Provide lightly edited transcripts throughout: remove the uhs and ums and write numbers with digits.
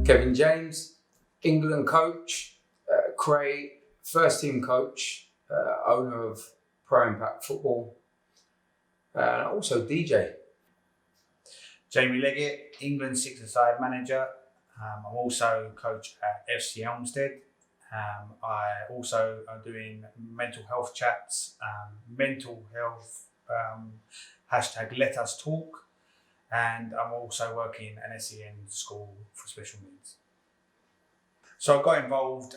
Kevin James, England coach, Cray, first team coach, owner of Pro Impact Football, and also DJ. Jamie Leggett, England six-a-side manager. I'm also coach at FC Elmstead. I also am doing mental health chats, mental health, hashtag Let Us Talk. And I'm also working at an SEN school for special needs. So I got involved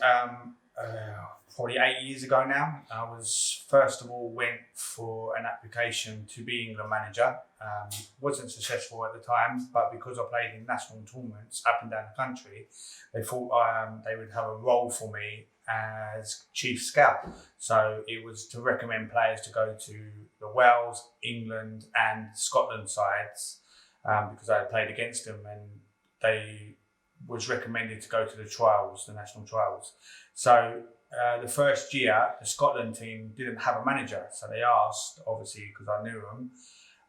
probably 8 years ago now. I was, first of all, went for an application to be England manager. Wasn't successful at the time, but because I played in national tournaments up and down the country, they thought they would have a role for me as chief scout. So it was to recommend players to go to the Wales, England and Scotland sides. Because I had played against them, and they was recommended to go to the trials, the national trials. So the first year, the Scotland team didn't have a manager, so they asked, obviously because I knew them,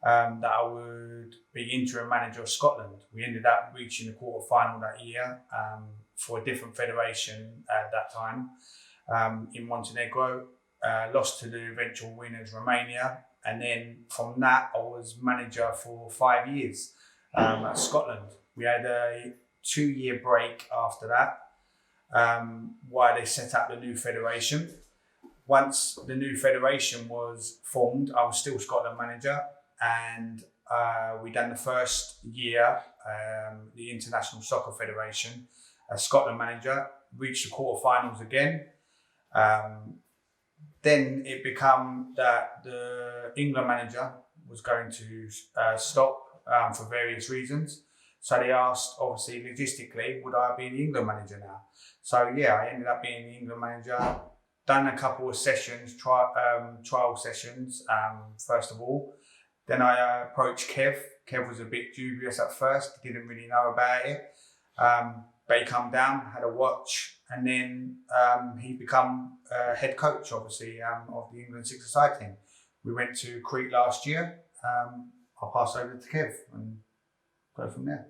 that I would be interim manager of Scotland. We ended up reaching the quarter-final that year for a different federation at that time in Montenegro, lost to the eventual winners, Romania. And then from that, I was manager for 5 years at Scotland. We had a 2-year break after that while they set up the new federation. Once the new federation was formed, I was still Scotland manager, and we done the first year, the International Soccer Federation, as Scotland manager, reached the quarterfinals again. Then it became that the England manager was going to stop for various reasons. So they asked, obviously, logistically, would I be the England manager now? So yeah, I ended up being the England manager, done a couple of sessions, trial sessions, first of all. Then I approached Kev. Kev was a bit dubious at first, didn't really know about it. But he come down, had a watch, and then he become head coach, obviously, of the England six-a-side team. We went to Crete last year. I'll pass over to Kev and go from there.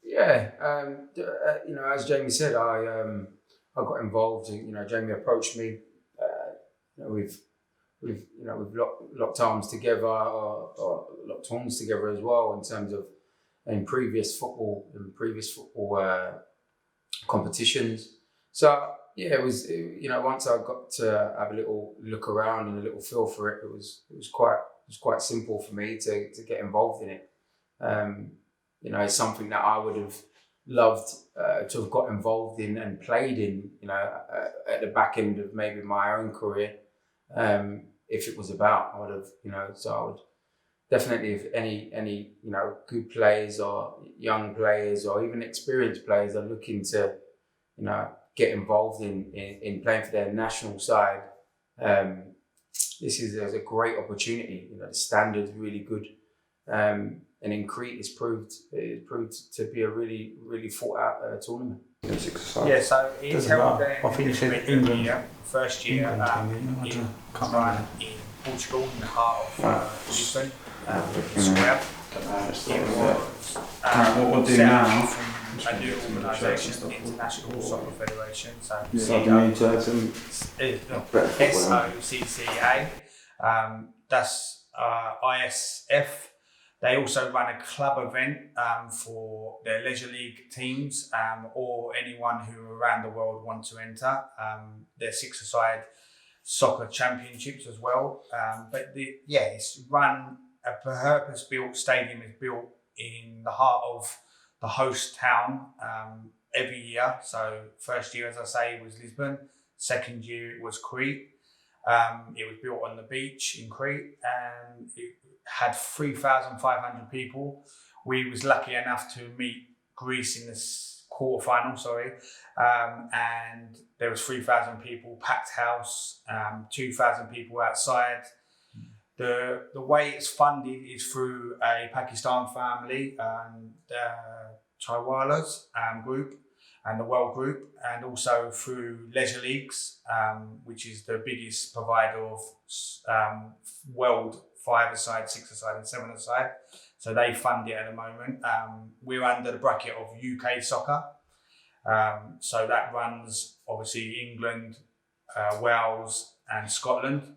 Yeah, as Jamie said, I got involved. Jamie approached me. We've locked arms together, or locked horns together as well in terms of in previous football competitions. So yeah, it was once I got to have a little look around and a little feel for it, it was quite simple for me to get involved in it. It's something that I would have loved to have got involved in and played in, at the back end of maybe my own career. If it was about, I would have, so I would definitely, if any good players or young players or even experienced players are looking to, get involved in playing for their national side, this is a great opportunity. The standard's really good. And in Crete, it's proved to be a really, really thought out tournament. Yeah, so it's held there. I think you said England. First year in Portugal, in the heart of Lisbon, Square. It was what do now? From a new organisation, International Soccer Federation. So SOCCA. that's ISF. They also run a club event for their leisure league teams or anyone who around the world want to enter. Their six-a-side soccer championships as well. It's run, a purpose-built stadium is built in the heart of the host town every year. So first year, as I say, was Lisbon. Second year it was Crete. It was built on the beach in Crete, and it had 3,500 people. We was lucky enough to meet Greece in the quarter-final, and there was 3,000 people, packed house, 2,000 people outside. The way it's funded is through a Pakistan family, Chaiwalas group, and the World Group, and also through Leisure Leagues, which is the biggest provider of world 5-a-side, 6-a-side and 7-a-side. So they fund it at the moment. We're under the bracket of UK soccer. So that runs obviously England, Wales and Scotland,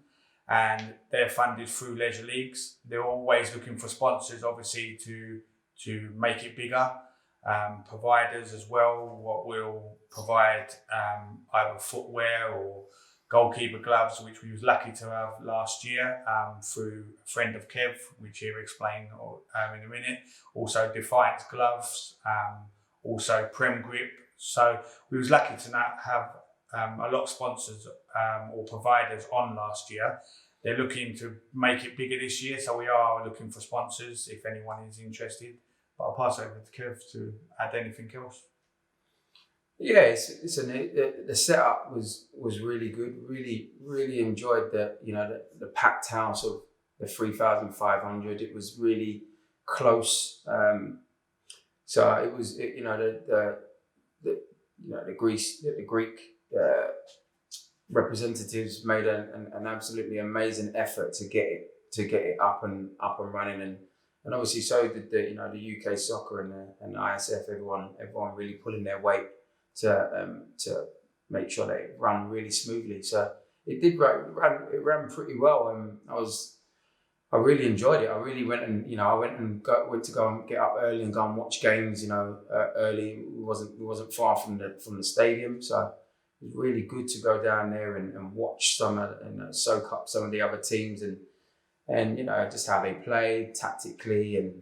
and they're funded through Leisure Leagues. They're always looking for sponsors, obviously, to make it bigger. Providers as well, what will provide either footwear or goalkeeper gloves, which we was lucky to have last year through a friend of Kev, which he'll explain in a minute. Also Defiance gloves, also Prem Grip. So we was lucky to now have a lot of sponsors or providers on last year. They're looking to make it bigger this year, so we are looking for sponsors if anyone is interested. But I'll pass over to Kev to add anything else. Yeah, the setup was really good. Really enjoyed the packed house of the 3,500. It was really close. So it was the Greek representatives made an absolutely amazing effort to get it up and running, and obviously so did the UK soccer and the ISF. Everyone really pulling their weight to make sure they run really smoothly. So it did it ran pretty well, and I really enjoyed it. I really went and went to go and get up early and go and watch games. Early. We wasn't far from the stadium, so it was really good to go down there and watch soak up some of the other teams and just how they played tactically, and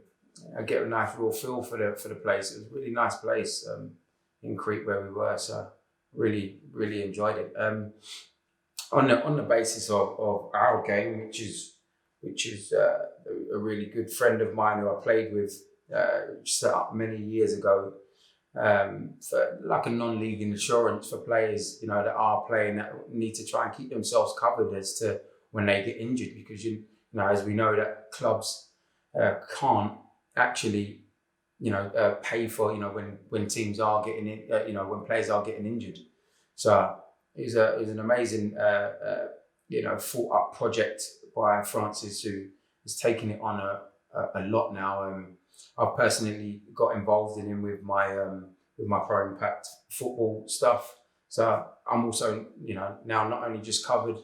I get a nice real feel for the place. It was a really nice place in Crete where we were, so really enjoyed it. On the basis of our game, which is a really good friend of mine who I played with, set up many years ago, for like a non-league insurance for players that are playing, that need to try and keep themselves covered as to when they get injured, because as we know that clubs can't actually pay for when teams are getting when players are getting injured. So it was an amazing thought up project by Francis, who is taking it on a lot now. I've personally got involved in him with my Pro Impact football stuff. So I'm also now not only just covered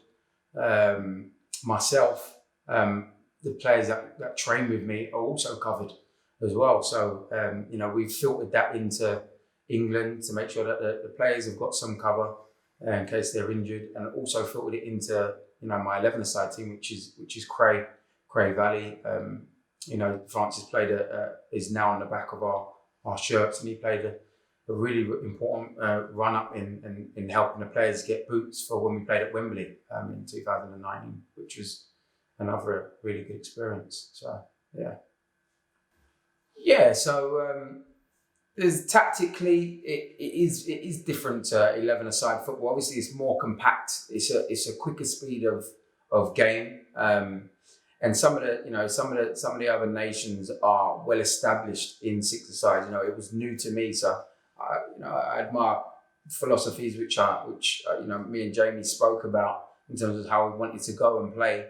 myself, the players that train with me are also covered as well. So we've filtered that into England to make sure that the players have got some cover in case they're injured, and also filtered it into my 11-a-side team, which is Cray Valley. Francis is now on the back of our shirts, and he played a really important run up in helping the players get boots for when we played at Wembley in 2019, which was another really good experience. So so there's tactically it is different to 11-a-side football. Obviously, it's more compact. It's a quicker speed of game. And some of the other nations are well established in 6-a-side. It was new to me, so I admire philosophies which me and Jamie spoke about in terms of how we wanted to go and play.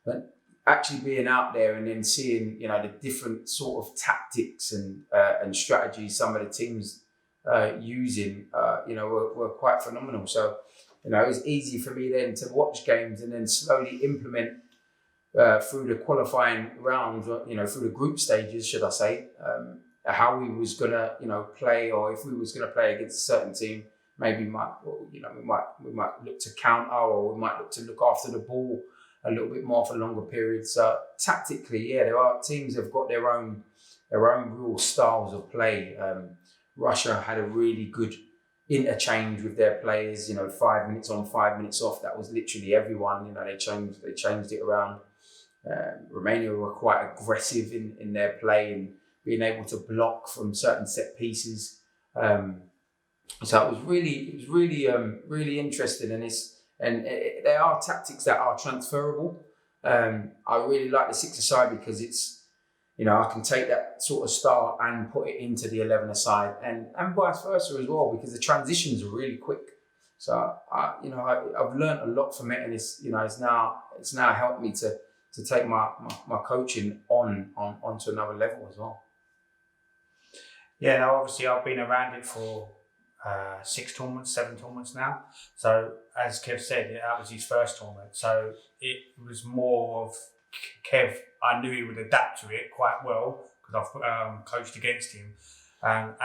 But actually being out there and then seeing the different sort of tactics and strategies some of the teams using were quite phenomenal. So it was easy for me then to watch games and then slowly implement through the qualifying round, through the group stages, should I say, how we was gonna, play, or if we was gonna play against a certain team, maybe we might look to counter, or we might look to look after the ball a little bit more for longer periods. So tactically, there are teams that have got their own real styles of play. Russia had a really good interchange with their players. 5 minutes on, 5 minutes off. That was literally everyone. They changed it around. Romania were quite aggressive in their play and being able to block from certain set pieces. So it was really interesting, and they are tactics that are transferable. I really like the six-a-side because it's, I can take that sort of style and put it into the 11-a-side, and vice versa as well, because the transitions are really quick. So I've learned a lot from it, and it's now helped me to take my coaching onto another level as well. Yeah, now obviously I've been around it for 7 tournaments now. So as Kev said, that was his first tournament. So it was more of Kev. I knew he would adapt to it quite well because I've coached against him. And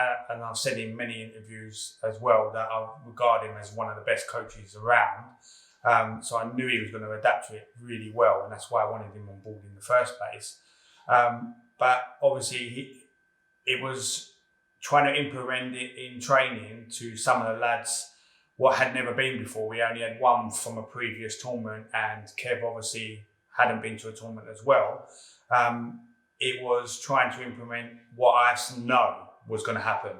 I've said in many interviews as well that I regard him as one of the best coaches around. So I knew he was going to adapt to it really well, and that's why I wanted him on board in the first place. But obviously it was trying to implement it in training to some of the lads what had never been before. We only had one from a previous tournament, and Kev obviously hadn't been to a tournament as well. It was trying to implement what I know was going to happen,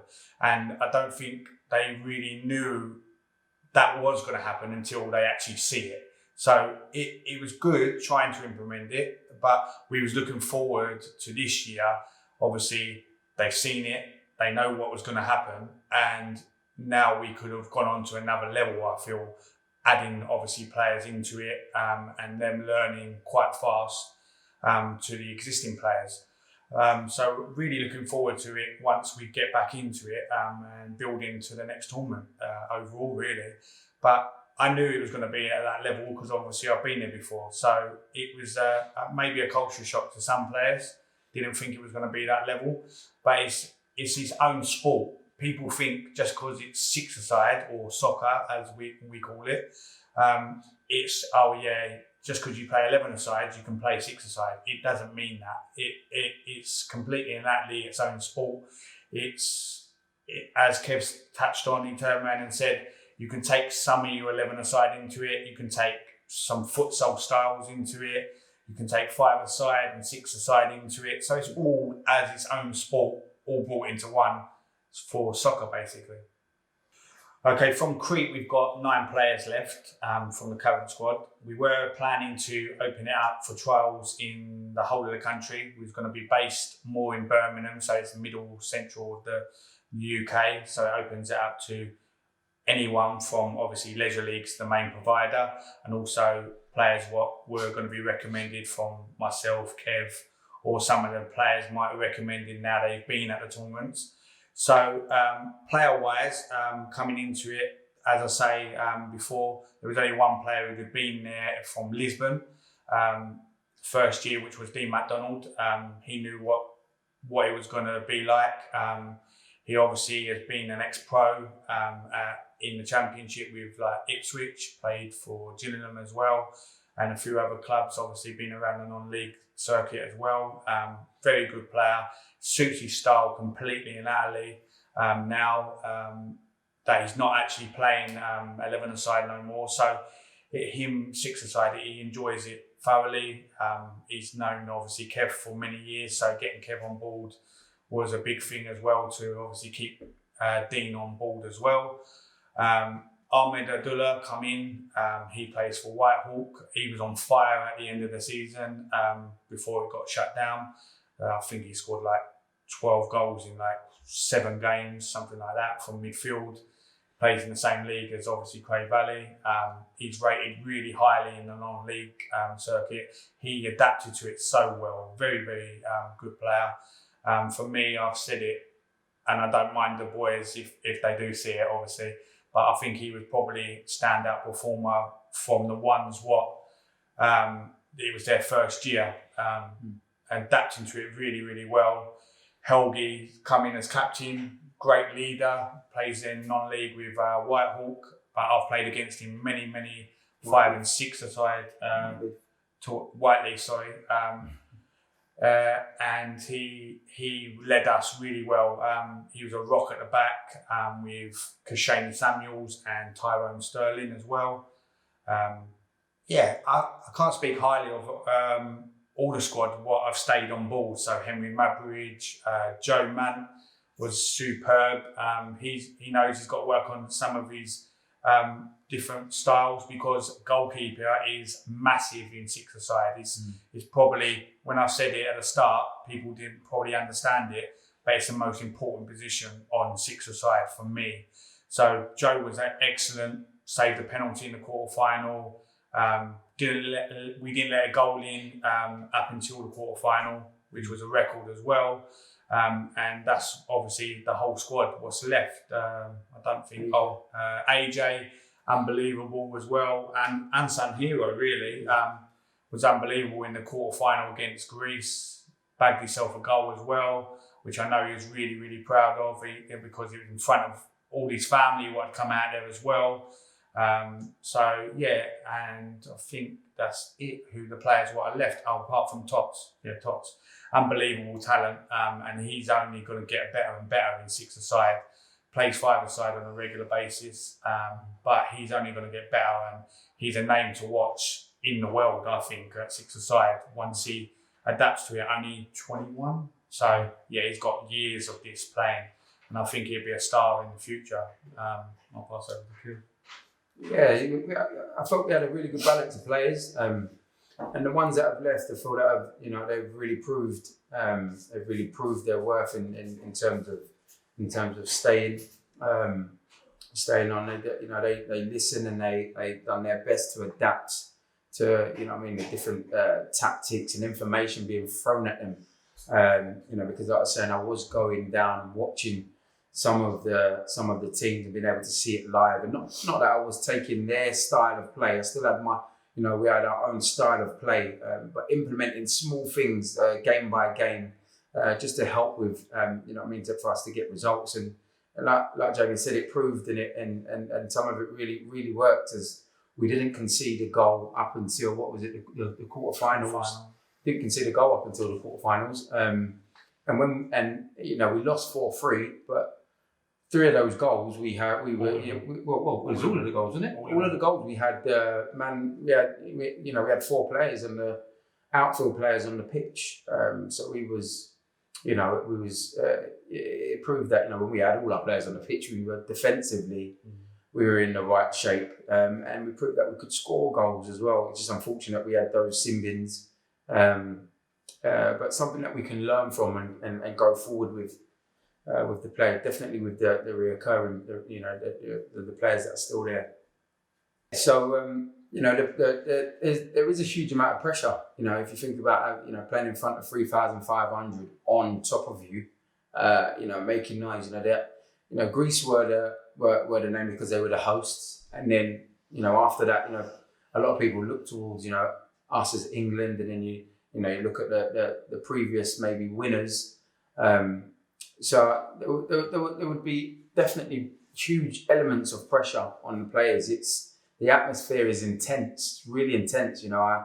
and I don't think they really knew that was going to happen until they actually see it. So it was good trying to implement it, but we was looking forward to this year. Obviously, they've seen it, they know what was going to happen, and now we could have gone on to another level, I feel, adding obviously players into it and them learning quite fast to the existing players. So really looking forward to it once we get back into it and build into the next tournament overall, really. But I knew it was going to be at that level because obviously I've been there before. So it was maybe a culture shock to some players. Didn't think it was going to be that level, but it's his own sport. People think just because it's six-a-side or soccer, as we call it, it's, just because you play 11-a-side, you can play six-a-side. It doesn't mean that. It's completely and utterly its own sport. As Kev touched on, he turned around and said, you can take some of your 11-a-side into it. You can take some futsal styles into it. You can take 5-a-side and 6-a-side into it. So it's all as its own sport, all brought into one for soccer, basically. Okay, from Crete, we've got 9 players left from the current squad. We were planning to open it up for trials in the whole of the country. We're going to be based more in Birmingham, so it's the middle central of the UK. So it opens it up to anyone from obviously Leisure League's the main provider, and also players what were going to be recommended from myself, Kev, or some of the players might be recommended now they've been at the tournaments. So player-wise, coming into it, as I say before, there was only one player who had been there from Lisbon. First year, which was Dean MacDonald. He knew what it was going to be like. He obviously has been an ex-pro in the Championship with Ipswich, played for Gillingham as well, and a few other clubs, obviously been around the non-league circuit as well. Very good player. Suits his style completely and utterly now that he's not actually playing 11-a-side no more. So him 6-a-side, he enjoys it thoroughly. He's known obviously Kev for many years, so getting Kev on board was a big thing as well to obviously keep Dean on board as well. Ahmed Abdullah come in, he plays for Whitehawk. He was on fire at the end of the season before it got shut down. I think he scored 12 goals in 7 games, something like that, from midfield. Plays in the same league as obviously Cray Valley. He's rated really highly in the non-league circuit. He adapted to it so well. Very, very good player. For me, I've said it, and I don't mind the boys if they do see it, obviously. But I think he was probably standout performer from the ones what it was their first year, adapting to it really, really well. Helgi come in as captain, great leader, plays in non-league with Whitehawk, but I've played against him many 5 and 6-a-side, Whiteley, sorry. And he led us really well. He was a rock at the back with Kashani Samuels and Tyrone Sterling as well. I can't speak highly of all the squad. What I've stayed on board. So Henry Mabridge, Joe Mann was superb. He knows he's got to work on some of his different styles, because goalkeeper is massive in 6-a-side. It's probably, when I said it at the start, people didn't probably understand it, but it's the most important position on 6-a-side for me. So Joe was excellent, saved a penalty in the quarter-final. We didn't let a goal in up until the quarter-final, which was a record as well. And that's obviously the whole squad. What's left? I don't think. AJ, unbelievable as well, and Ansan Hero really was unbelievable in the quarter-final against Greece. Bagged himself a goal as well, which I know he was really proud of, because he was in front of all his family who had come out there as well. And I think that's it. Who the players what are left, apart from Tots. Tots, unbelievable talent, and he's only going to get better and better in 6-a-side. Plays 5-a-side on a regular basis, but he's only going to get better, and he's a name to watch in the world, I think, at 6-a-side once he adapts to it. Only 21, so he's got years of this playing, and I think he'll be a star in the future. I'll pass over to you. Yeah, I thought we had a really good balance of players, and the ones that have left, I feel that they've really proved their worth in terms of staying on. They listen, and they done their best to adapt to the different tactics and information being thrown at them. Because like I was saying, I was going down and watching some of the teams and being able to see it live, and not that I was taking their style of play. I still had my, we had our own style of play, but implementing small things game by game, just to help with, for us to get results. And like Jamie said, it proved in it, and some of it really worked, as we didn't concede a goal up until, the quarterfinals. Didn't concede a goal up until the quarterfinals. We lost 4-3, but 3 of those goals it was all of the goals, wasn't it? All of the goals we had, we had 4 players and the outfield players on the pitch. So it proved that, when we had all our players on the pitch, we were defensively, we were in the right shape. And we proved that we could score goals as well. It's just unfortunate we had those sin bins. But something that we can learn from and go forward with the player, definitely with the reoccurring, the players that are still there. So there is a huge amount of pressure. If you think about playing in front of 3,500 on top of you, making noise. Greece were the name because they were the hosts, and then after that, a lot of people look towards us as England, and then you look at the previous maybe winners. So there would be definitely huge elements of pressure on the players. The atmosphere is intense, really intense. I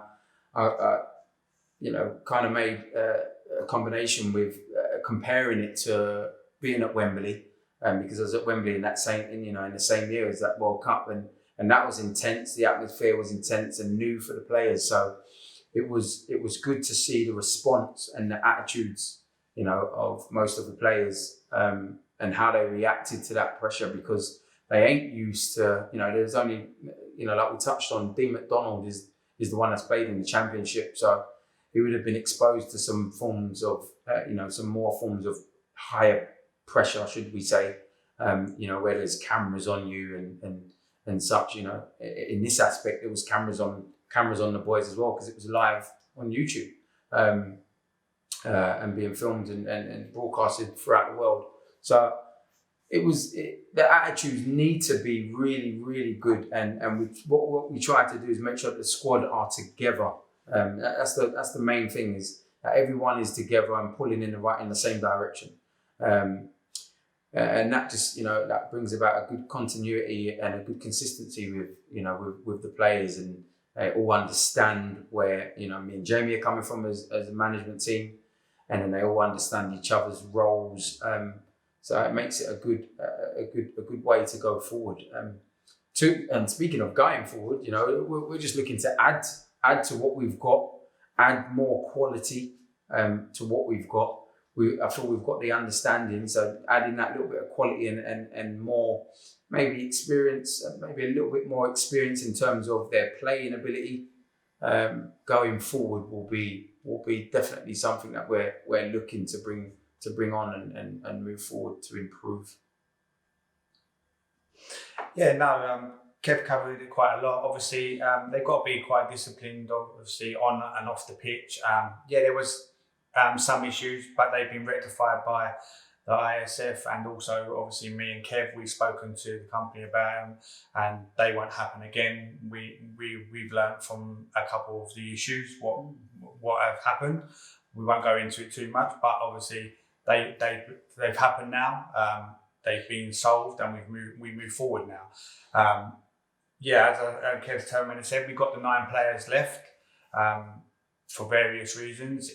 kind of made a combination with comparing it to being at Wembley, because I was at Wembley in the same year as that World Cup, and that was intense. The atmosphere was intense and new for the players. So it was good to see the response and the attitudes, of most of the players, and how they reacted to that pressure, because they ain't used to, there's only, like we touched on, Dean McDonald is the one that's played in the Championship. So he would have been exposed to some forms of, some more forms of higher pressure, should we say, where there's cameras on you and such. In this aspect, there was cameras on the boys as well, because it was live on YouTube, and being filmed and broadcasted throughout the world. So the attitudes need to be really, really good, and what we try to do is make sure that the squad are together, That's the main thing, is that everyone is together and pulling in the same direction. And that just, that brings about a good continuity and a good consistency with the players, and they all understand where, me and Jamie are coming from as a management team, and then they all understand each other's roles. So it makes it a good way to go forward. And speaking of going forward, we're just looking to add to what we've got, add more quality to what we've got. I feel we've got the understanding, so adding that little bit of quality and more maybe experience, maybe a little bit more experience in terms of their playing ability going forward will be definitely something that we're looking to bring on and move forward to improve. Yeah, no, Kev covered it quite a lot. Obviously, they've got to be quite disciplined, obviously, on and off the pitch. There was some issues, but they've been rectified by the ISF, and also, obviously, me and Kev, we've spoken to the company about them, and they won't happen again. We've learned from a couple of the issues what have happened. We won't go into it too much, but obviously they've happened now. They've been solved, and we move forward now. As Kev Terman said, we've got the 9 players left for various reasons.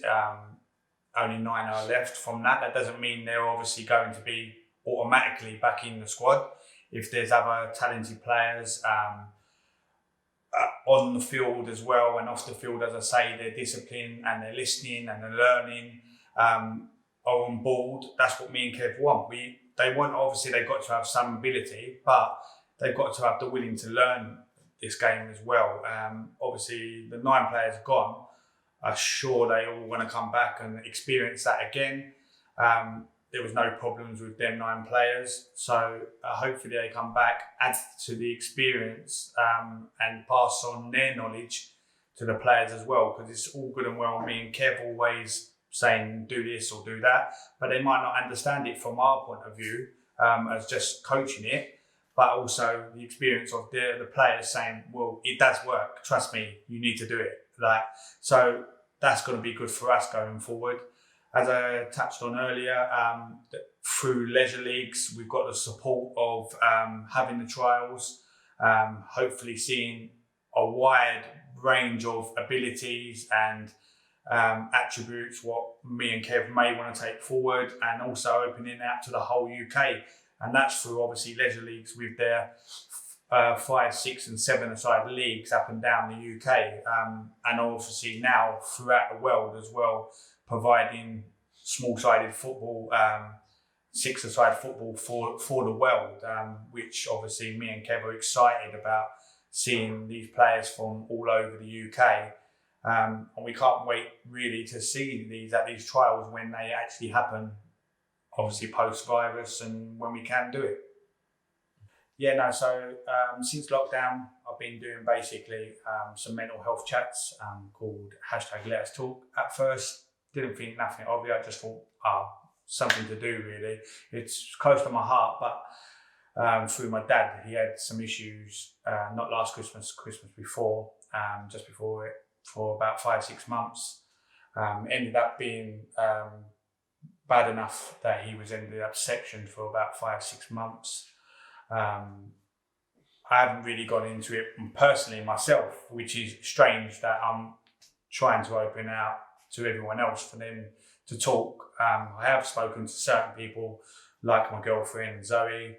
Only 9 are left from that. That doesn't mean they're obviously going to be automatically back in the squad. If there's other talented players on the field as well and off the field, as I say, they're disciplined and they're listening and they're learning, are on board. That's what me and Kev want. They've got to have some ability, but they've got to have the willing to learn this game as well. Obviously, the 9 players gone. I'm sure they all want to come back and experience that again. There was no problems with them 9 players. So hopefully they come back, add to the experience and pass on their knowledge to the players as well. Because it's all good and well me and Kev always saying do this or do that, but they might not understand it from our point of view as just coaching it, but also the experience of the players saying, well, it does work, trust me, you need to do it. So that's going to be good for us going forward. As I touched on earlier, through leisure leagues, we've got the support of having the trials, hopefully seeing a wide range of abilities and attributes what me and Kev may want to take forward, and also opening out to the whole UK. And that's through obviously leisure leagues with their 5, 6 and 7-a-side leagues up and down the UK, and obviously now throughout the world as well, providing small-sided football, 6-a-side football for the world, which obviously me and Kev are excited about seeing these players from all over the UK. And we can't wait really to see these trials when they actually happen, obviously post-virus, and when we can do it. So since lockdown, I've been doing basically some mental health chats called #LetUsTalk. At first, didn't think nothing of it. I just thought, something to do really. It's close to my heart, but through my dad, he had some issues, not last Christmas, Christmas before, just before it, for about 5-6 months. Ended up being bad enough that he was ended up sectioned for about 5-6 months. I haven't really gone into it personally myself, which is strange that I'm trying to open out to everyone else for them to talk. I have spoken to certain people like my girlfriend Zoe.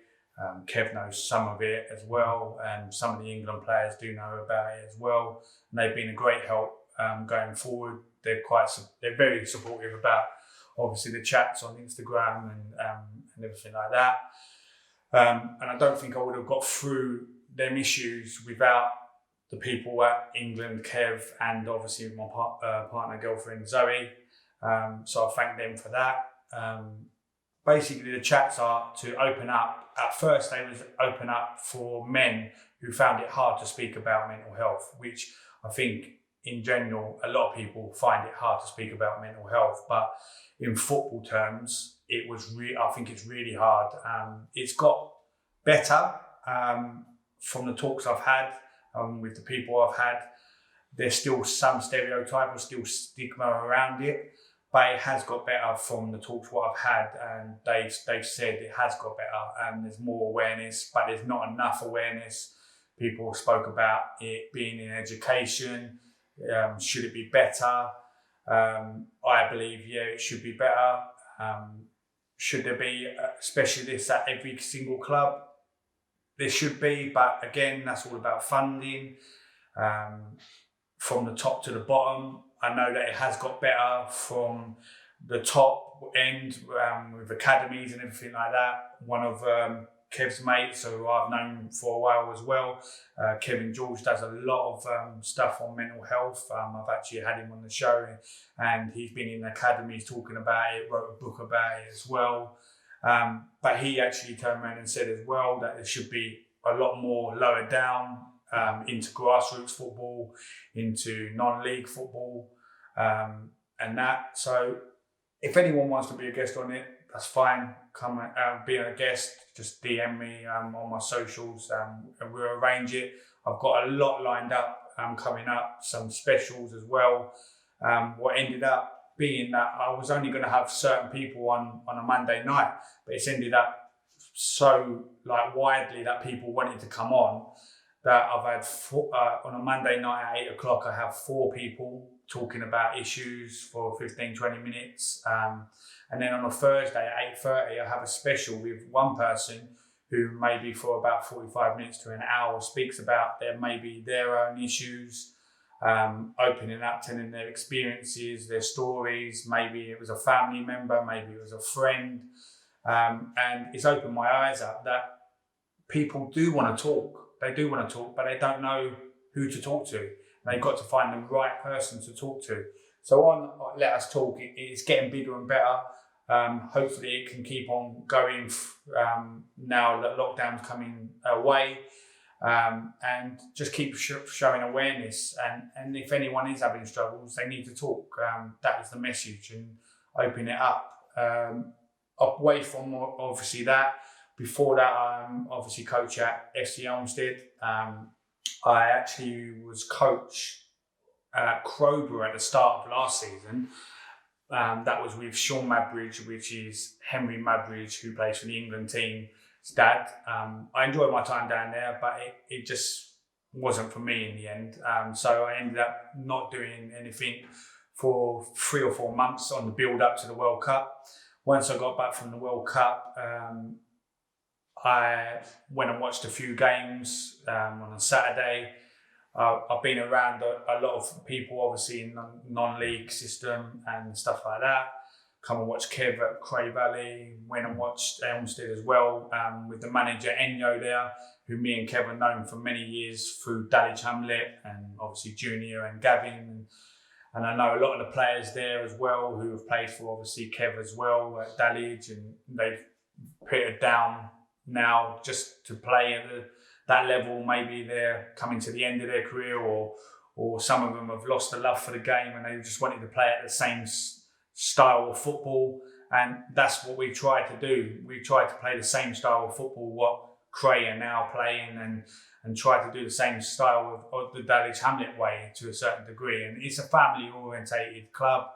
Kev knows some of it as well, and some of the England players do know about it as well. And they've been a great help going forward. They're very supportive about obviously the chats on Instagram and everything like that. And I don't think I would have got through them issues without the people at England, Kev, and obviously my partner, girlfriend Zoe. So I thank them for that. Basically, the chats are to open up. At first, they was open up for men who found it hard to speak about mental health, which I think in general, a lot of people find it hard to speak about mental health. But in football terms, I think it's really hard. It's got better from the talks I've had with the people I've had. there's still some stereotype or still stigma around it, but it has got better from the talks what I've had, and they've said it has got better, and there's more awareness, but there's not enough awareness. People spoke about it being in education. Should it be better? I believe, yeah, it should be better. Should there be specialists at every single club? There should be, but again, that's all about funding. From the top to the bottom, I know that it has got better from the top end with academies and everything like that. One of Kev's mates, who I've known for a while as well, Kevin George, does a lot of stuff on mental health. I've actually had him on the show, and he's been in academies talking about it, wrote a book about it as well. But he actually turned around and said as well that there should be a lot more lower down into grassroots football, into non-league football, and that. So if anyone wants to be a guest on it, that's fine. Come be a guest. Just DM me on my socials, and we'll arrange it. I've got a lot lined up coming up, some specials as well. What ended up being that I was only going to have certain people on a Monday night, but it's ended up so widely that people wanted to come on, that I've had on a Monday night at 8 o'clock, I have 4 people talking about issues for 15-20 minutes. And then on a Thursday at 8:30, I have a special with one person who maybe for about 45 minutes to an hour speaks about their own issues, opening up, telling their experiences, their stories. Maybe it was a family member, maybe it was a friend. And it's opened my eyes up that people do want to talk. They do want to talk, but they don't know who to talk to. They've got to find the right person to talk to. So on Let Us Talk, it's getting bigger and better. Hopefully it can keep on going now that lockdown's coming away, and just keep showing awareness. And if anyone is having struggles, they need to talk. That is the message, and open it up. Away from obviously that. Before that, I'm obviously coach at FC Elmstead. I actually was coach at Crowborough at the start of last season. That was with Sean Madbridge, which is Henry Madbridge, who plays for the England team's dad. I enjoyed my time down there, but it just wasn't for me in the end. So I ended up not doing anything for 3 or 4 months on the build up to the World Cup. Once I got back from the World Cup, I went and watched a few games on a Saturday. I've been around a lot of people, obviously in the non-league system and stuff like that. Come and watch Kev at Cray Valley. Went and watched Elmstead as well, with the manager Enyo there, who me and Kev have known for many years through Dulwich Hamlet and obviously Junior and Gavin. And I know a lot of the players there as well who have played for obviously Kev as well at Dulwich, and they've pitted down now just to play at that level. Maybe they're coming to the end of their career, or some of them have lost the love for the game and they just wanted to play at the same style of football. And that's what we try to do. We try to play the same style of football what Cray are now playing, and try to do the same style of the Dulwich Hamlet way to a certain degree. And it's a family orientated club.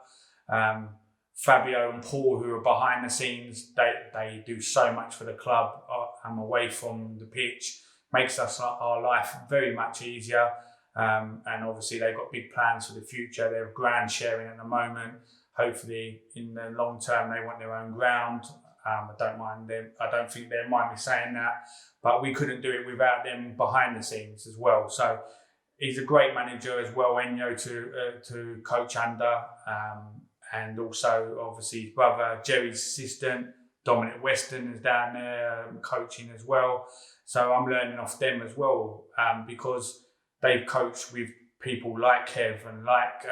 Fabio and Paul, who are behind the scenes, they do so much for the club away from the pitch. Makes our life very much easier. And obviously they've got big plans for the future. They're ground sharing at the moment. Hopefully in the long term they want their own ground. I don't mind them. I don't think they mind me saying that, but we couldn't do it without them behind the scenes as well. So he's a great manager as well, Enyo, to coach under. And also, obviously, his brother Jerry's assistant, Dominic Weston, is down there coaching as well. So I'm learning off them as well, because they've coached with people like Kev and like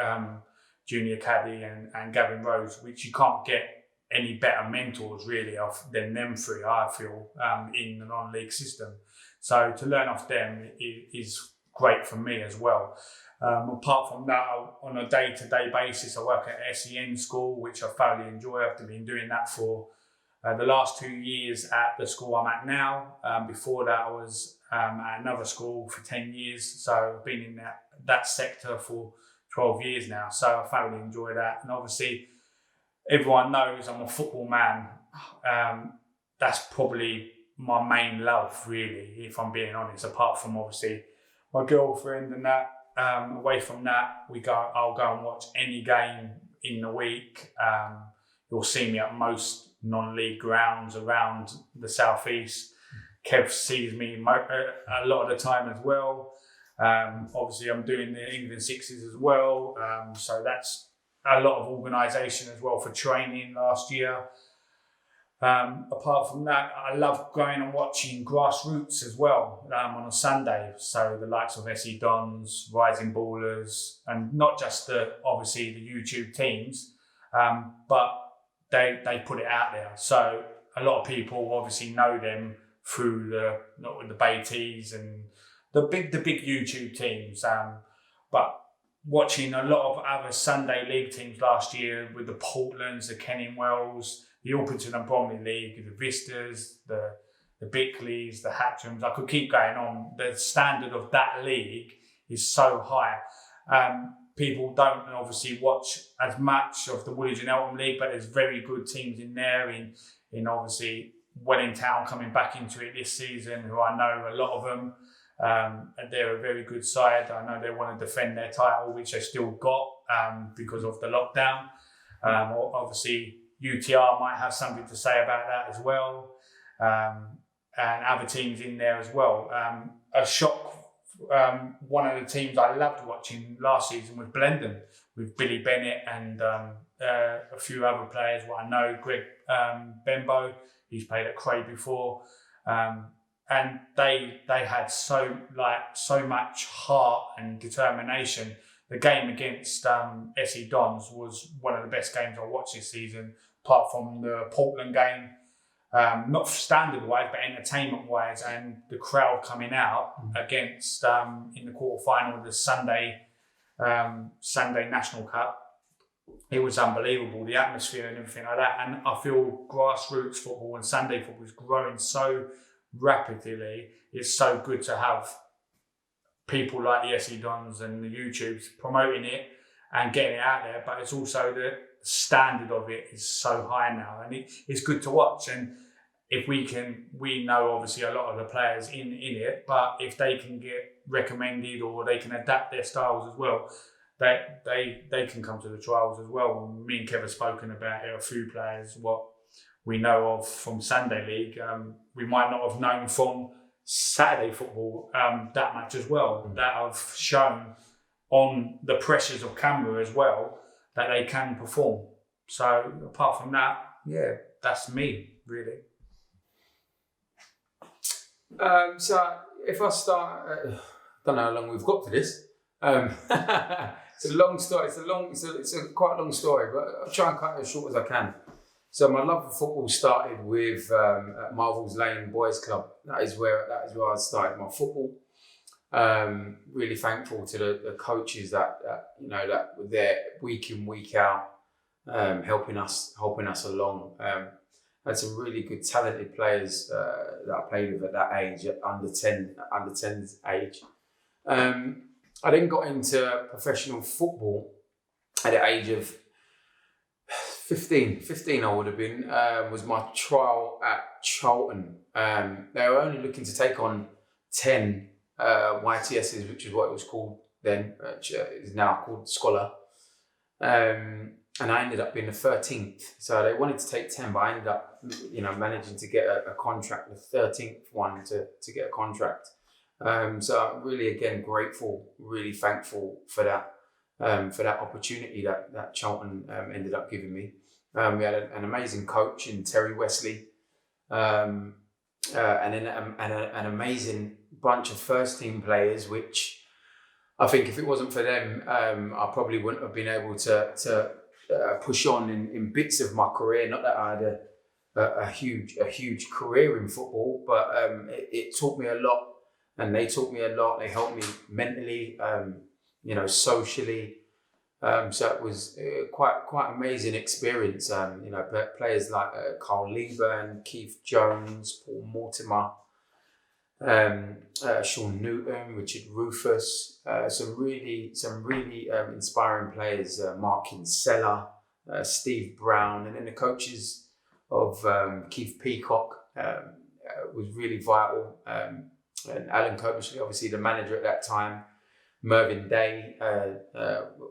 Junior Caddy and Gavin Rose, which you can't get any better mentors really than them three, I feel, in the non-league system. So to learn off them is great for me as well. Apart from that, on a day-to-day basis, I work at SEN school, which I thoroughly enjoy. I've been doing that for the last 2 years at the school I'm at now. Before that, I was at another school for 10 years. So I've been in that sector for 12 years now. So I thoroughly enjoy that. And obviously, everyone knows I'm a football man. That's probably my main love, really, if I'm being honest, apart from obviously my girlfriend and that. Away from that, I'll go and watch any game in the week. You'll see me at most non-league grounds around the southeast. Kev sees me a lot of the time as well. Obviously, I'm doing the England Sixes as well. So that's a lot of organisation as well for training last year. Apart from that, I love going and watching grassroots as well on a Sunday. So the likes of SE Dons, Rising Ballers, and not just obviously the YouTube teams, but they put it out there. So a lot of people obviously know them through the Beatties and the big YouTube teams. But watching a lot of other Sunday league teams last year with the Portlands, the Kenningwells, the Orpington and Bromley League, the Vistas, the Bickleys, the Hatchams. I could keep going on. The standard of that league is so high. People don't obviously watch as much of the Woolwich and Eltham League, but there's very good teams in there. In obviously Wellington coming back into it this season, who I know a lot of them. And they're a very good side. I know they want to defend their title, which they still got because of the lockdown. Obviously, UTR might have something to say about that as well, and other teams in there as well. A shock, one of the teams I loved watching last season was Blendon, with Billy Bennett and a few other players. What I know, Greg Bembo, he's played at Cray before, and they had so much heart and determination. The game against SE Dons was one of the best games I watched this season, apart from the Portland game, not standard-wise, but entertainment-wise, and the crowd coming out against, in the quarter-final of the Sunday National Cup. It was unbelievable, the atmosphere and everything like that. And I feel grassroots football and Sunday football is growing so rapidly. It's so good to have people like the SE Dons and the YouTubes promoting it and getting it out there, but it's also the standard of it is so high now, and it's good to watch. And if we know obviously a lot of the players in it, but if they can get recommended or they can adapt their styles as well, they can come to the trials as well. Me and Kev have spoken about it, a few players what we know of from Sunday League, we might not have known from Saturday football that much as well, that have shown on the pressures of camera as well that they can perform. So apart from that, yeah, that's me really. So if I start, I don't know how long we've got to this. It's a long story. It's a quite long story, but I'll try and cut it as short as I can. So my love for football started with at Marvel's Lane Boys Club. That is where I started my football. Really thankful to the coaches that were there week in, week out, helping us along. Had some really good talented players that I played with at that age, at under 10's age. I then got into professional football at the age of 15 I would have been, was my trial at Charlton. They were only looking to take on 10 YTSs, which is what it was called then, which is now called Scholar. And I ended up being the 13th. So they wanted to take 10, but I ended up, managing to get a contract, the 13th one to get a contract. So I'm really, again, grateful, really thankful for that opportunity that Charlton ended up giving me. We had an amazing coach in Terry Wesley, and then an amazing bunch of first team players, which I think if it wasn't for them, I probably wouldn't have been able to push on in bits of my career. Not that I had a huge career in football, but it taught me a lot, and they taught me a lot. They helped me mentally, socially. So it was quite amazing experience. Players like Carl Lieber, Keith Jones, Paul Mortimer, Sean Newton, Richard Rufus, some really inspiring players, Mark Kinsella, Steve Brown, and then the coaches of Keith Peacock was really vital. And Alan Cobishley, obviously the manager at that time, Mervyn Day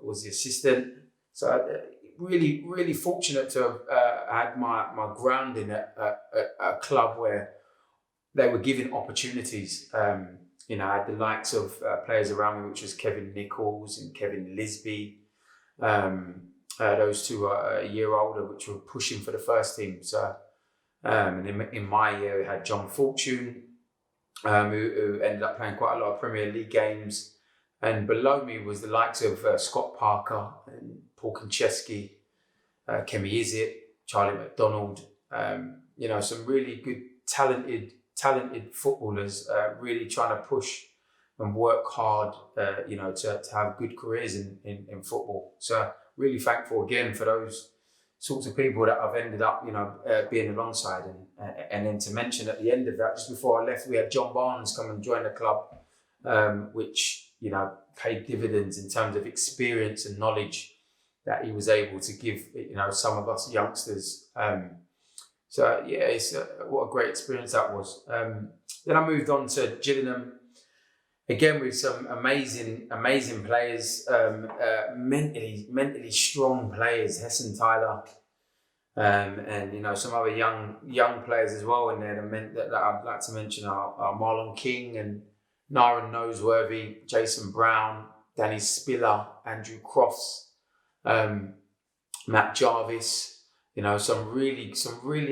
was the assistant. So really fortunate to have had my grounding at a club where they were given opportunities. I had the likes of players around me, which was Kevin Nichols and Kevin Lisby. Those two are a year older, which were pushing for the first team. So, and in my year, we had John Fortune, who ended up playing quite a lot of Premier League games. And below me was the likes of Scott Parker and Paul Konchesky, Kemi Izzet, Charlie McDonald. Some really good, talented footballers, really trying to push and work hard, to have good careers in football. So really thankful again for those sorts of people that I've ended up, being alongside. And then to mention at the end of that, just before I left, we had John Barnes come and join the club, which, paid dividends in terms of experience and knowledge that he was able to give, some of us youngsters. What a great experience that was. Then I moved on to Gillingham, again with some amazing players, mentally strong players, Hesson Tyler, and some other young players as well in there that I'd like to mention are Marlon King and Naren Noseworthy, Jason Brown, Danny Spiller, Andrew Crofts, Matt Jarvis. Some really,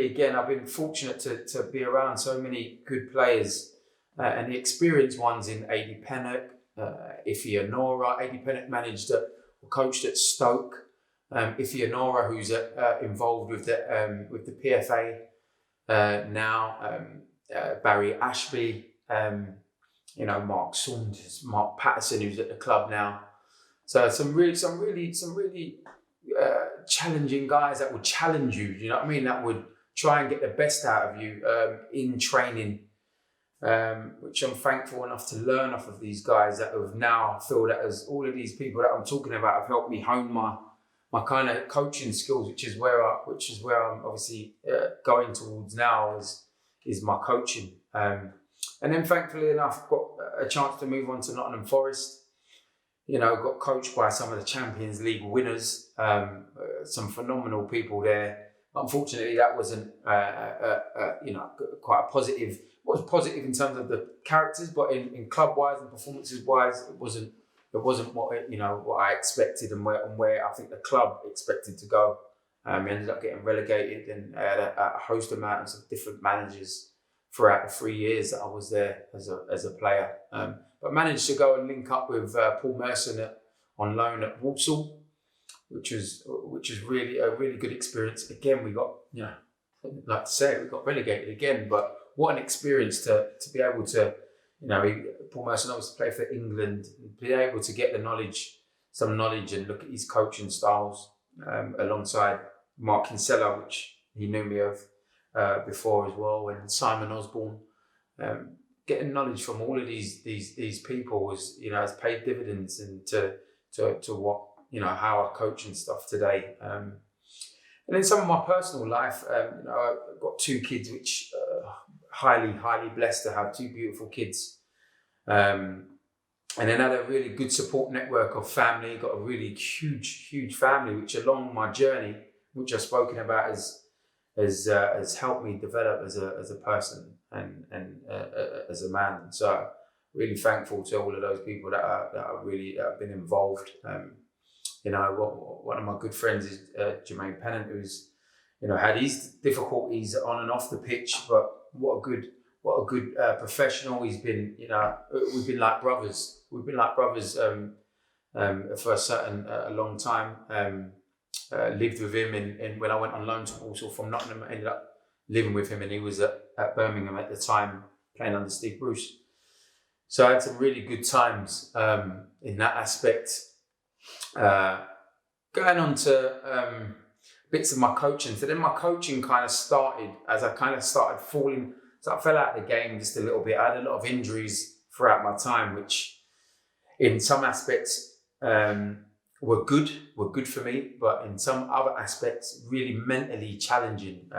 again, I've been fortunate to be around so many good players, and the experienced ones in Adi Pennock, Ife Honora. Adi Pennock coached at Stoke. Ife Honora, who's involved with the PFA now. Barry Ashby, Mark Saunders, Mark Patterson, who's at the club now. So some really challenging guys that would challenge you, that would try and get the best out of you in training, which I'm thankful enough to learn off of these guys that have now feel that as all of these people that I'm talking about have helped me hone my kind of coaching skills, which is where I'm obviously going towards now is my coaching. And then thankfully enough, got a chance to move on to Nottingham Forest. Got coached by some of the Champions League winners, some phenomenal people there. Unfortunately, that wasn't, quite a positive. It was positive in terms of the characters, but in club-wise and performances-wise, it wasn't what I expected and where I think the club expected to go. We ended up getting relegated and had a host of amounts of different managers throughout the 3 years that I was there as a player. But managed to go and link up with Paul Merson on loan at Walsall, which is really a really good experience. Again, we got, like to say, we got relegated again, but what an experience to be able to, Paul Merson obviously played for England, be able to get some knowledge and look at his coaching styles alongside Mark Kinsella, which he knew me of before as well, and Simon Osborne. Getting knowledge from all of these people was, has paid dividends and to what, how I coach and stuff today. And then some of my personal life, I've got 2 kids, which highly blessed to have 2 beautiful kids. And then had a really good support network of family, got a really huge family, which along my journey, which I've spoken about, has helped me develop as a person and as a man. So really thankful to all of those people that have been involved. One of my good friends is Jermaine Pennant, who's had his difficulties on and off the pitch, but what a good professional. He's been, we've been like brothers. We've been like brothers for a long time. Lived with him and when I went on loan to Walsall from Nottingham, I ended up living with him, and he was at Birmingham at the time playing under Steve Bruce. So I had some really good times in that aspect. Going on to bits of my coaching. So then my coaching kind of started as I kind of started falling So I fell out of the game just a little bit. I had a lot of injuries throughout my time, which in some aspects were good for me, but in some other aspects really mentally challenging.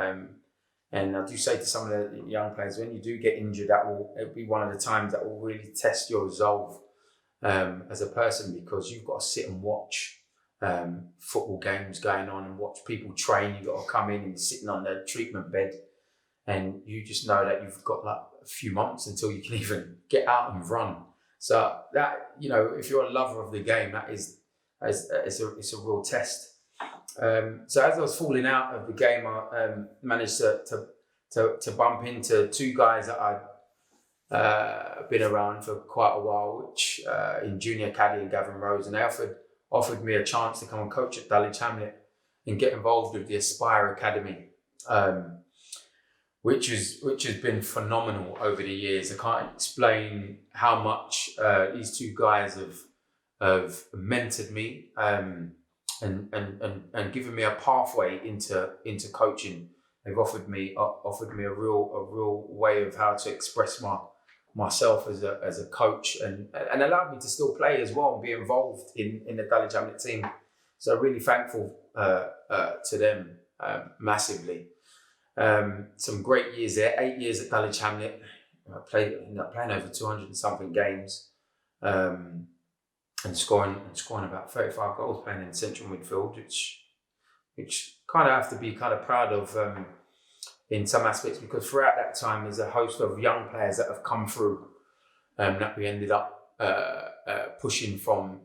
And I do say to some of the young players, when you do get injured, it'll be one of the times that will really test your resolve as a person, because you've got to sit and watch football games going on and watch people train. You've got to come in and sitting on the treatment bed, and you just know that you've got like a few months until you can even get out and run. So that, if you're a lover of the game, it's a real test. So as I was falling out of the game, I managed to bump into two guys that I'd been around for quite a while, which in Junior Caddy and Gavin Rose, and they offered me a chance to come and coach at Dulwich Hamlet and get involved with the Aspire Academy, which has been phenomenal over the years. I can't explain how much these two guys have mentored me and given me a pathway into coaching. They've offered me a real way of how to express myself as a coach, and allowed me to still play as well and be involved in the Dulwich Hamlet team. So really thankful to them massively. Some great years there. 8 years at Dulwich Hamlet. I ended up playing over 200 and something games, and scoring about 35 goals, playing in central midfield, which kind of have to be kind of proud of in some aspects, because throughout that time there's a host of young players that have come through that we ended up pushing from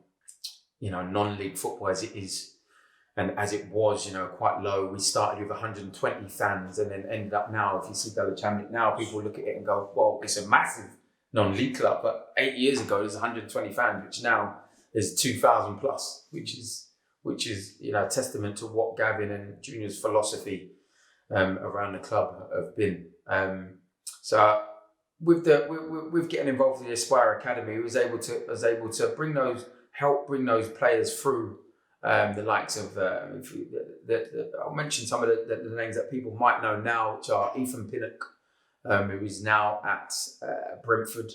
non-league football as it is. And as it was, quite low. We started with 120 fans and then ended up now, if you see Dulwich Hamlet now, people look at it and go, well, it's a massive non-league club. But 8 years ago, there's 120 fans, which now is 2,000 plus, which is testament to what Gavin and Junior's philosophy around the club have been. So with getting involved with the Aspire Academy, I was able to help bring those players through. The likes of, I'll mention some of the names that people might know now, which are Ethan Pinnock, who is now at Brentford.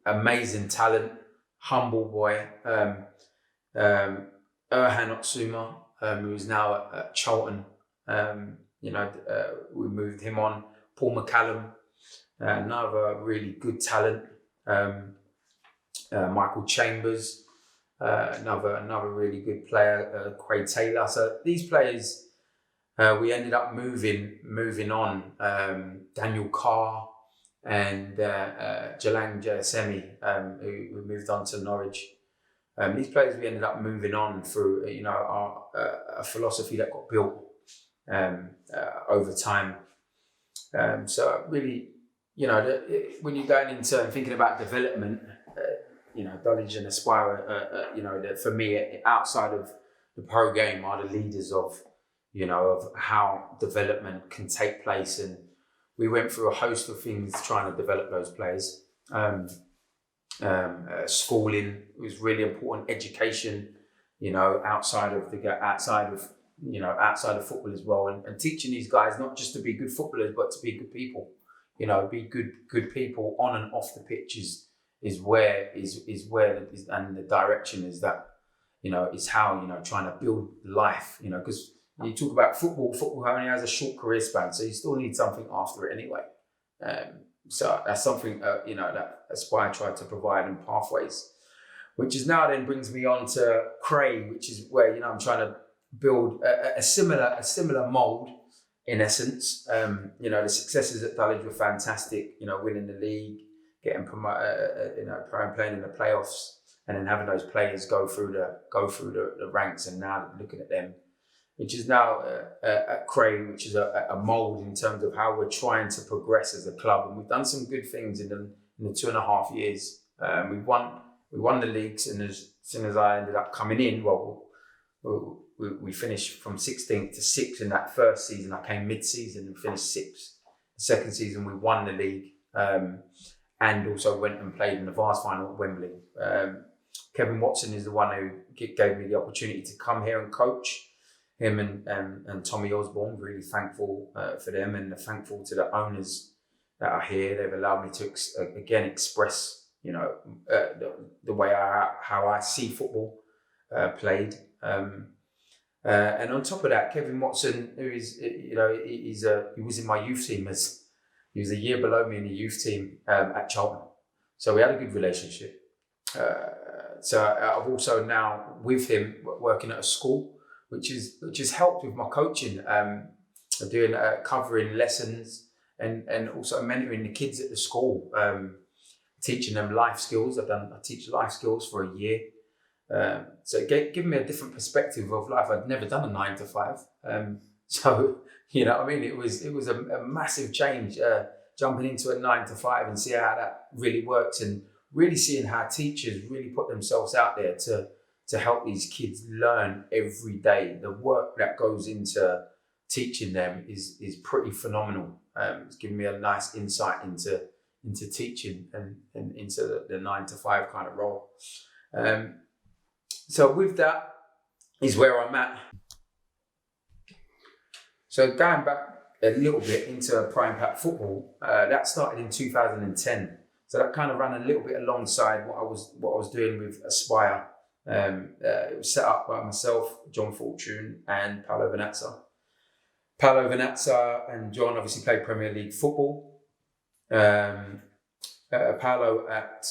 Amazing talent, humble boy. Erhan Otsuma, who is now at Charlton. We moved him on. Paul McCallum, another really good talent. Michael Chambers. Another really good player, Cray Taylor. So these players, we ended up moving on. Daniel Carr and Jalang Jasemi, who moved on to Norwich. These players we ended up moving on through, a philosophy that got built over time. So really, when you're going into and thinking about development. Dulwich and Aspire, for me, outside of the pro game, are the leaders of how development can take place. And we went through a host of things trying to develop those players. Schooling was really important. Education, outside of football as well, and teaching these guys not just to be good footballers, but to be good people. Be good people on and off the pitch is where and the direction is that is how trying to build life, because you talk about football only has a short career span, so you still need something after it anyway. So that's something that Aspire tried to provide in pathways, which is now then brings me on to Cray, which is where I'm trying to build a similar mould in essence. The successes at Dulwich were fantastic, winning the league, getting promoted, playing in the playoffs, and then having those players go through the ranks, and now looking at them, which is now at Cray, which is a mould in terms of how we're trying to progress as a club, and we've done some good things in the 2.5 years. We won the leagues, and as soon as I ended up coming in, we finished from 16th to 6th in that first season. I came mid-season and finished 6th. The second season we won the league. And also went and played in the Vase final at Wembley. Kevin Watson is the one who gave me the opportunity to come here and coach. him and Tommy Osborne, really thankful for them, and thankful to the owners that are here. They've allowed me to again express, the way how I see football played. And on top of that, Kevin Watson, who is, he was in my youth team he was a year below me in the youth team at Charlton. So we had a good relationship. So I've also now with him working at a school, which has helped with my coaching. Doing covering lessons and also mentoring the kids at the school, teaching them life skills. I teach life skills for a year. So it gave me a different perspective of life. I'd never done a 9 to 5. So, you know what I mean? It was a massive change, jumping into a 9 to 5 and see how that really works, and really seeing how teachers really put themselves out there to help these kids learn every day. The work that goes into teaching them is pretty phenomenal. It's given me a nice insight into teaching and into the 9 to 5 kind of role. So with that is where I'm at. So going back a little bit into Pro Impact football, that started in 2010. So that kind of ran a little bit alongside what I was doing with Aspire. It was set up by myself, John Fortune, and Paolo Venazza. Paolo Venazza and John obviously played Premier League football. Paolo at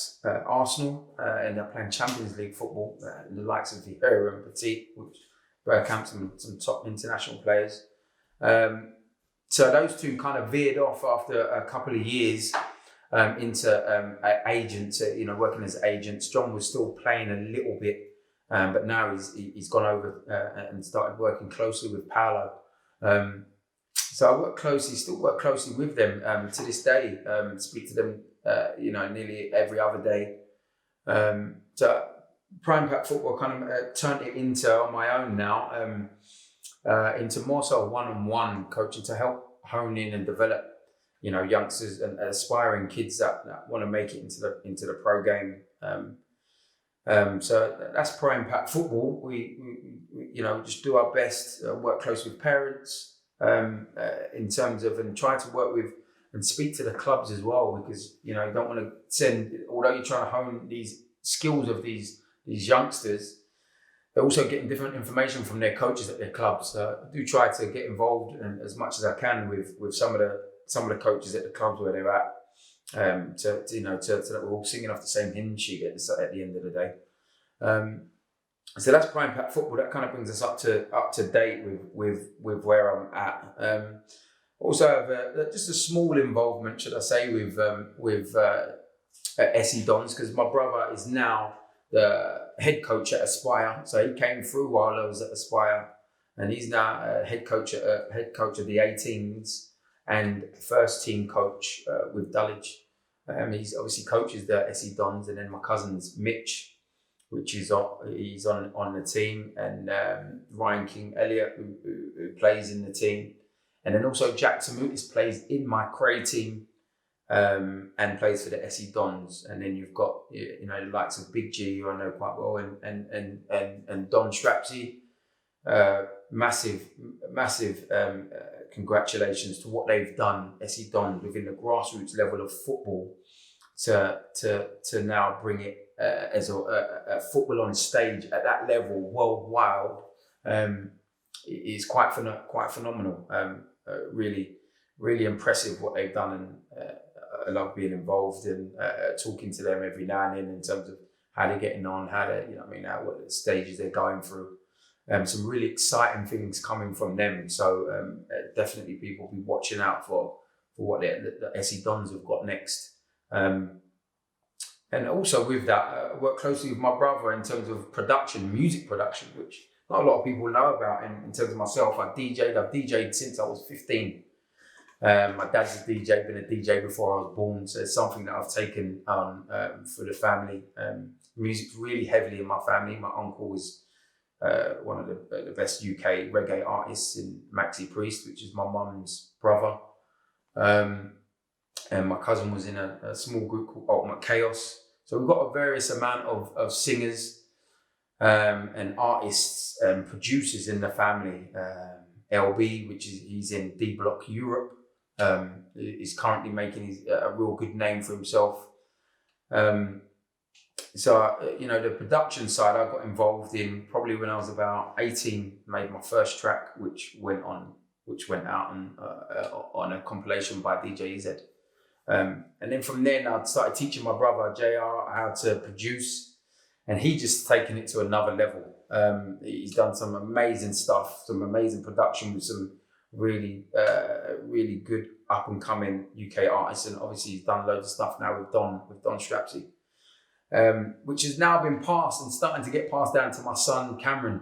Arsenal ended up playing Champions League football in the likes of Vieira and Petit, which broke out some top international players. So those two kind of veered off after a couple of years into agents, working as agents. John was still playing a little bit, but now he's gone over and started working closely with Paolo. So I still work closely with them to this day. Speak to them, nearly every other day. So Pro Impact football kind of turned it into, on my own now, into more so one-on-one coaching to help hone in and develop, youngsters and aspiring kids that want to make it into the pro game. So that's Pro Impact football. We just do our best, work closely with parents in terms of, and try to work with and speak to the clubs as well, because you don't want to send, although you're trying to hone these skills of these youngsters, they're also getting different information from their coaches at their clubs. So I do try to get involved as much as I can with some of the coaches at the clubs where they're at, so that we're all singing off the same hymn sheet at the end of the day. So that's Pro Impact football. That kind of brings us up to date with where I'm at. Also have just a small involvement, should I say, with SE Dons, because my brother is now the head coach at Aspire. So he came through while I was at Aspire, and he's now head coach of the 18s and first team coach with Dulwich. He's obviously coaches the SE Dons, and then my cousin's Mitch, which he's on the team, and Ryan King Elliott, who plays in the team, and then also Jack Tamutis plays in my Cray team, and plays for the SE Dons. And then you've got the likes of Big G, who I know quite well, and Don Strapsy. Massive congratulations to what they've done, SE Dons, within the grassroots level of football, to now bring it as a football on stage at that level worldwide. Is quite phenomenal. Really, really impressive what they've done, and I love being involved and talking to them every now and then in terms of how they're getting on, how they, what the stages they're going through. Some really exciting things coming from them. So definitely people be watching out for what the SE Dons have got next. And also with that, I work closely with my brother in terms of music production, which not a lot of people know about. In terms of myself, I've DJed since I was 15. My dad's a DJ, been a DJ before I was born, so it's something that I've taken on for the family. Music's really heavily in my family. My uncle is one of the best UK reggae artists in Maxi Priest, which is my mum's brother. And my cousin was in a small group called Ultimate Chaos. So we've got a various amount of singers and artists and producers in the family. LB, he's in D Block Europe, is currently making a real good name for himself. So, the production side I got involved in probably when I was about 18, made my first track, which went out on a compilation by DJ EZ. And then from then I started teaching my brother JR how to produce, and he just taken it to another level. He's done some amazing stuff, some amazing production with some really good up and coming UK artists, and obviously he's done loads of stuff now with Don Strapsy. Which has now been passed and starting to get passed down to my son Cameron.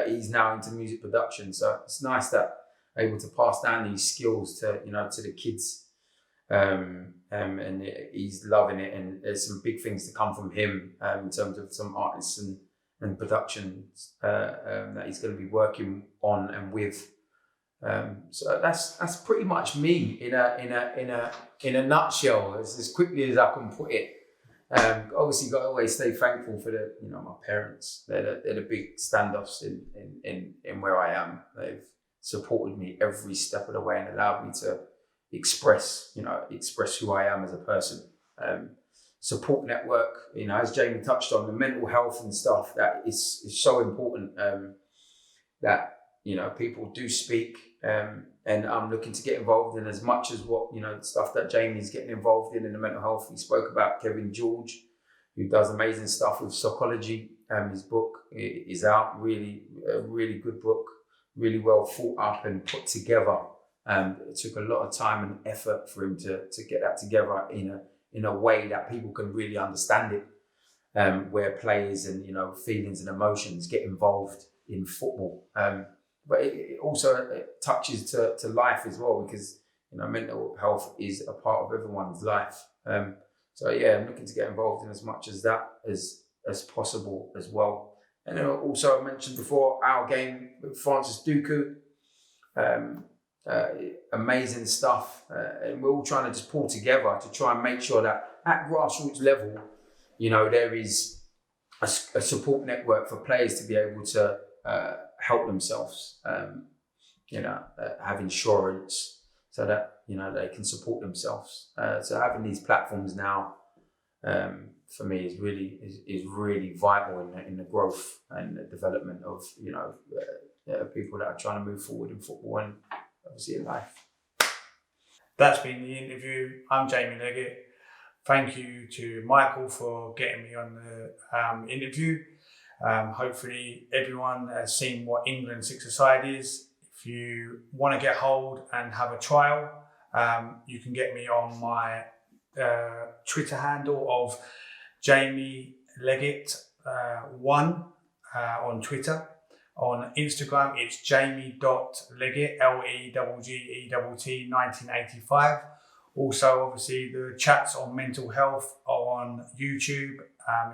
He's now into music production, so it's nice that I'm able to pass down these skills to the kids, and he's loving it. And there's some big things to come from him in terms of some artists and productions that he's going to be working on and with. So that's pretty much me in a nutshell, as quickly as I can put it. Obviously, got to always stay thankful for my parents. They're the big standoffs in where I am. They've supported me every step of the way and allowed me to express who I am as a person. Support network, as Jamie touched on, the mental health and stuff, that is so important. That people do speak, and I'm looking to get involved in as much as what stuff that Jamie's getting involved in the mental health. We spoke about Kevin George, who does amazing stuff with psychology. His book is out, a really good book, really well thought up and put together. It took a lot of time and effort for him to get that together in a way that people can really understand it, where players and feelings and emotions get involved in football. But it also touches to life as well, because mental health is a part of everyone's life. So yeah, I'm looking to get involved in as much as that as possible as well. And then also I mentioned before our game with Francis Duku, amazing stuff, and we're all trying to just pull together to try and make sure that at grassroots level, there is a support network for players to be able to help themselves, have insurance so that they can support themselves. So having these platforms now, for me, is really vital in the growth and the development of people that are trying to move forward in football and obviously in life. That's been the interview. I'm Jamie Leggett. Thank you to Michael for getting me on the interview. Hopefully everyone has seen what England six-a-side is. If you want to get hold and have a trial, you can get me on my Twitter handle of Jamie Leggett 1 on Twitter. On Instagram, it's jamie.leggett, LEGGETT 1985. Also, obviously, the chats on mental health are on YouTube.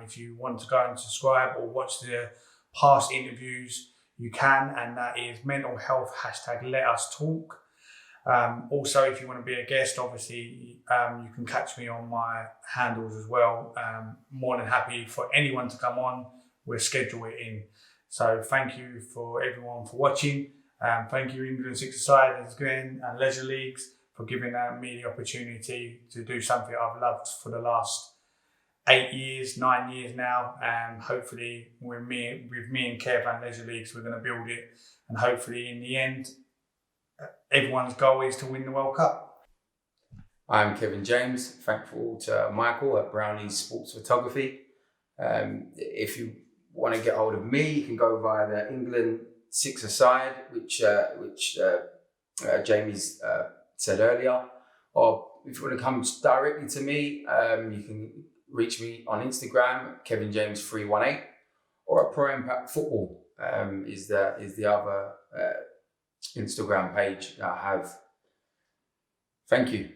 If you want to go and subscribe or watch the past interviews, you can, and that is mental health #LetUsTalk. Also, if you want to be a guest, obviously, you can catch me on my handles as well. More than happy for anyone to come on. We'll schedule it in. So thank you for everyone for watching. Thank you England six-a-side again and Leisure Leagues for giving me the opportunity to do something I've loved for the last 9 years now. And hopefully with me and Kev and Leisure Leagues, we're going to build it. And hopefully in the end, everyone's goal is to win the World Cup. I'm Kevin James, thankful to Michael at Brownie's Sports Photography. If you want to get hold of me, you can go via the England six-a-side, which Jamie's said earlier. Or if you want to come directly to me, you can reach me on Instagram, KevinJames318, or at Pro Impact Football is the other Instagram page that I have. Thank you.